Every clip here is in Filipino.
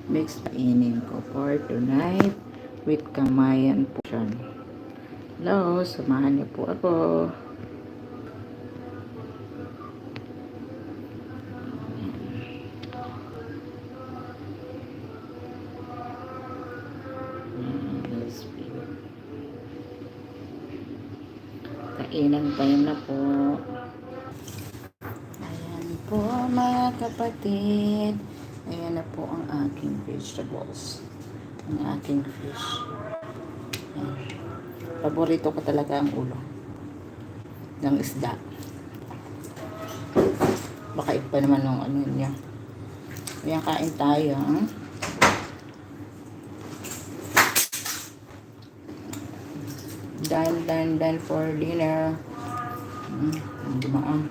Mix kainin ko for tonight with Kamayan portion. Hello, samahan niyo po ako. Kainan time na po. Ayan po mga kapatid. Ayan na po ang aking vegetables. Ang aking fish. Ayan. Paborito ko talaga ang ulo ng isda. Baka iba naman ng ano niya. Ayan, kain tayo. Done for dinner. Dumaan.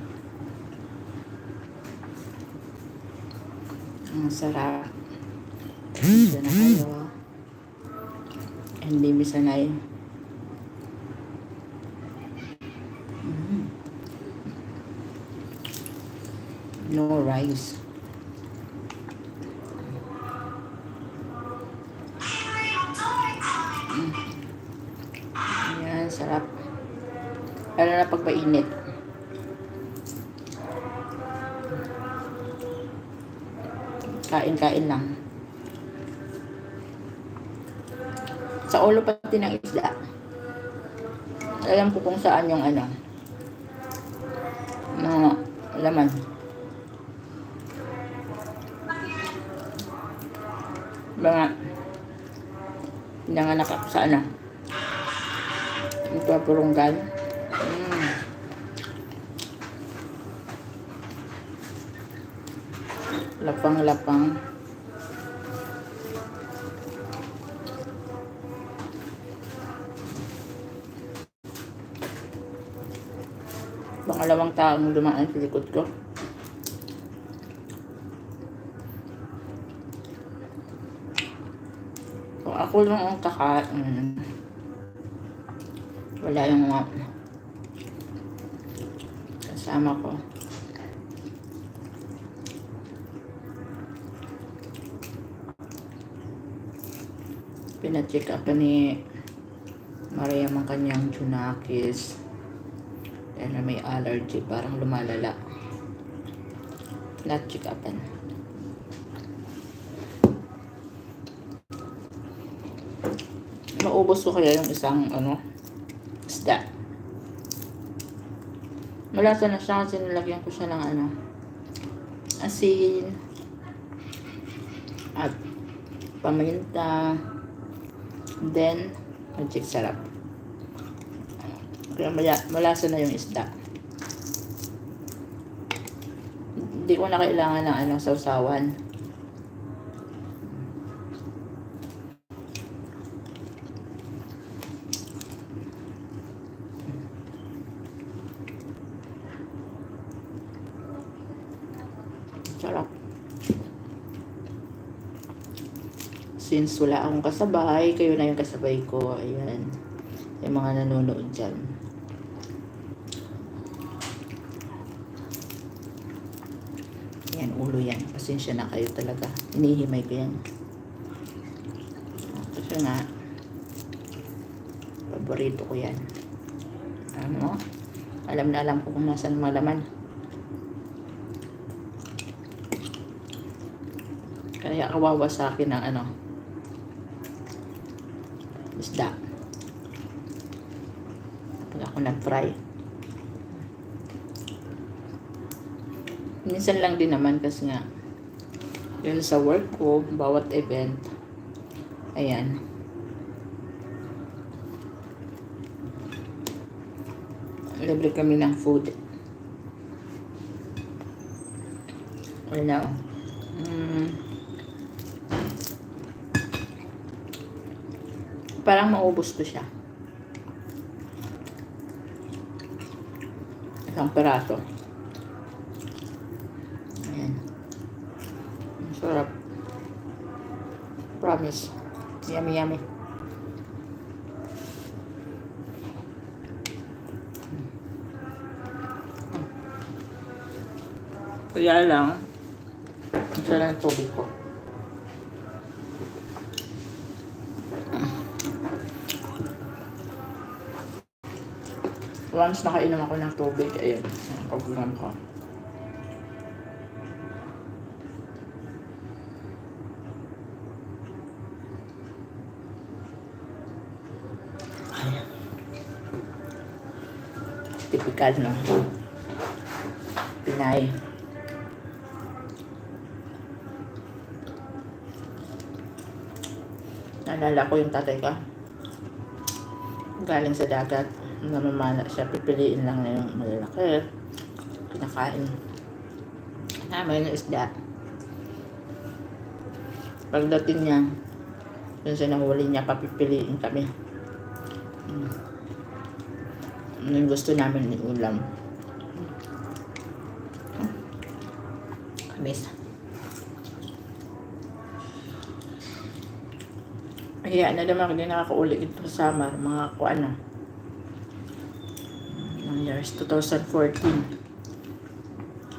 Ang sarap. Diyan na kayo. Hindi misanay. No rice. Ayan, sarap. Lalo na pag mainit. Kain-kain lang. Sa ulo pati ng isda. Alam ko kung saan yung ano. Na laman. Mga nanganak ako sa ano. Ito purunggan. Lapang-lapang. Pangalawang taong dumaan sa likod ko. Kung ako lang ang kakain, wala yung mga kasama ko. Pina-check up ni Maria ang kanyang Junakis. Dahil may allergy, parang lumalala. Na-check upan. Maubos ko kaya yung isang isda. Malasa na siya kasi nilagyan ko siya ng asin at paminta. Then magic sarap. Kaya malasa na yung isda. Hindi ko na kailangan ng sausawan. Sarap. Since wala akong kasabay, kayo na yung kasabay ko. Ayan. Yung mga nanonood dyan. Ayan, ulo yan. Pasensya na kayo talaga. Hinihimay ko yan. Kasi nga, paborito ko yan. Alam na alam ko kung nasan malaman. Kaya kawawa sa akin ng isda. Pag ako nag-fry. Minsan lang din naman kasi nga yun sa work ko, bawat event. Ayan. Libre kami ng food. Wala. Parang maubos ko siya. Isang peraso. Ayan. Sarap. Promise. Yummy, yummy. Kaya lang, isa lang tubig ko. Once nakainom ako ng tubig, ayun, pag-ulam ko. Ay, typical, no? Pinay. Naalala ko yung tatay ko. Galing sa dagat. Namamana siya. Pipiliin lang na yung malalaki. Kinakain. Namin yung isda. Pagdating niya, dun sa nahuli niya, papipiliin kami. Ano yung gusto namin ni ulam. Kamis. Kaya na naman hindi nakakauli ito sa summer, mga kuana. Ng years 2014.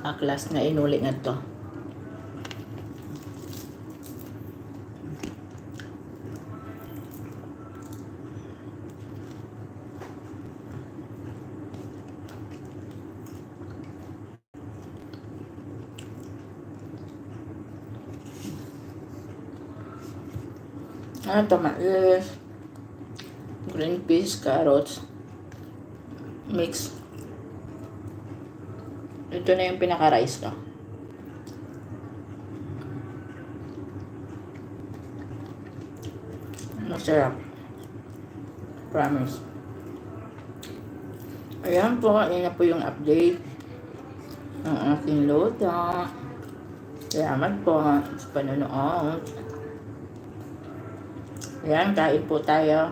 Class na inuli nga to. Mais, green peas, carrots, mix. Ito na yung pinaka-rice ko. Masarap. Promise. Ayan po, ayan na po yung update ng aking luto. Salamat po sa panonood. Ayan, kain po tayo.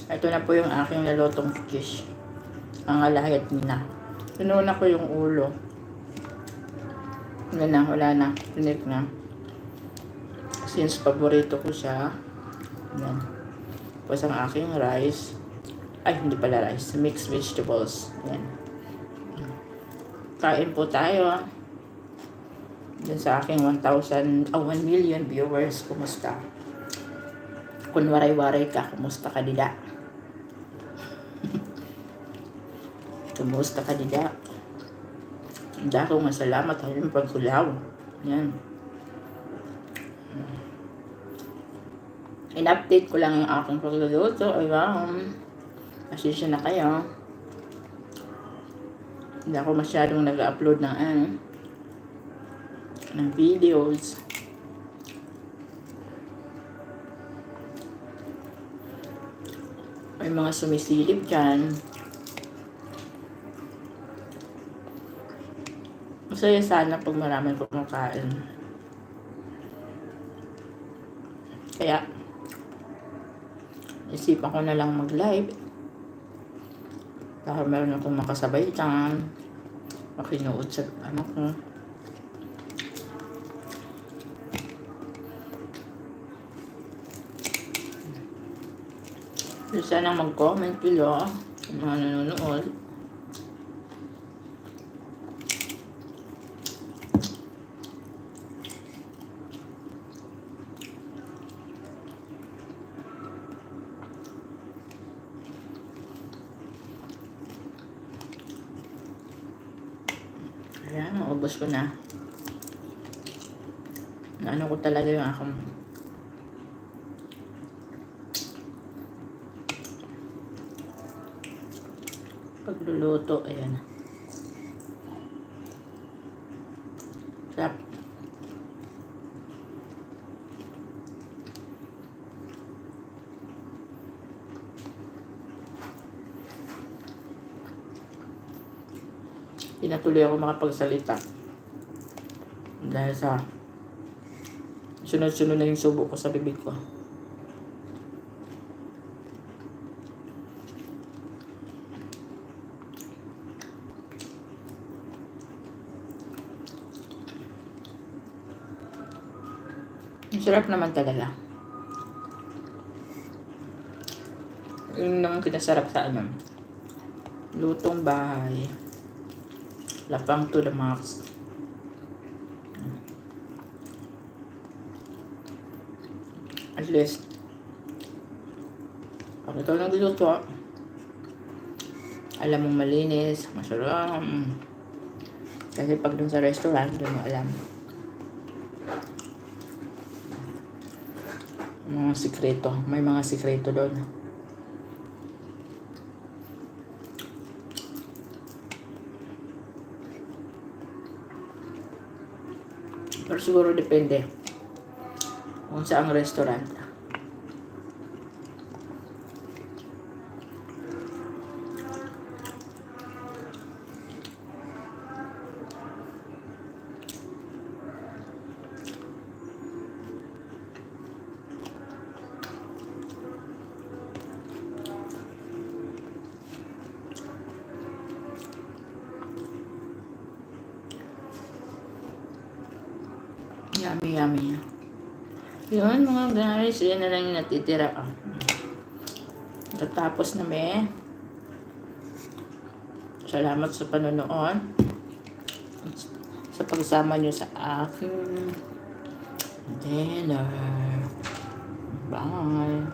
Ito na po yung aking nalutong fish. Ang alahit na. Pinuna ko yung ulo. Wala na. Tinik na. Since paborito ko siya. Ayan. Tapos ang aking rice. Ay, hindi pala rice. Mixed vegetables. Ayan. Kain po tayo. Dun sa aking 1 million viewers. Kumusta? Kung waray-waray ka, kumusta ka dida? Kumusta ka dida? Hindi ako masalamat halim pagkulaw. Yan. In-update ko lang yung aking pagluluto. Ayan. Asisya na kayo. Hindi ako masyadong nag-upload ng videos. May mga sumisilip dyan. Masaya sana pag maraming kumakain. Kaya, isipan ko na lang mag-live. Para meron akong makasabay dyan. Makinuod sa anak ko. Sana mag-comment below kung mga nanonood. Ayan, naubos ko na. Naano ko talaga yung akong pagluluto. Ayan. Sarap. Pinatuloy ako makapagsalita dahil sa sunod-sunod na yung subo ko sa bibig ko. Ang sarap naman talaga. Yun naman kinasarap sa lutong bahay. Lapang to the max. At least, pag ito nagluto, Alam mong malinis, masarap. Kasi pag dun sa restaurant, dun mo alam. Mga sikreto. May mga sikreto doon. Pero siguro depende kung saang restaurant. Yummy, yummy. Yun mga guys, yan na lang yung natitira. Natapos na may. Salamat sa panonood. Sa pagsama nyo sa aking dinner. Bye.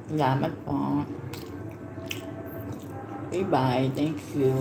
Salamat po. Bye-bye. Thank you.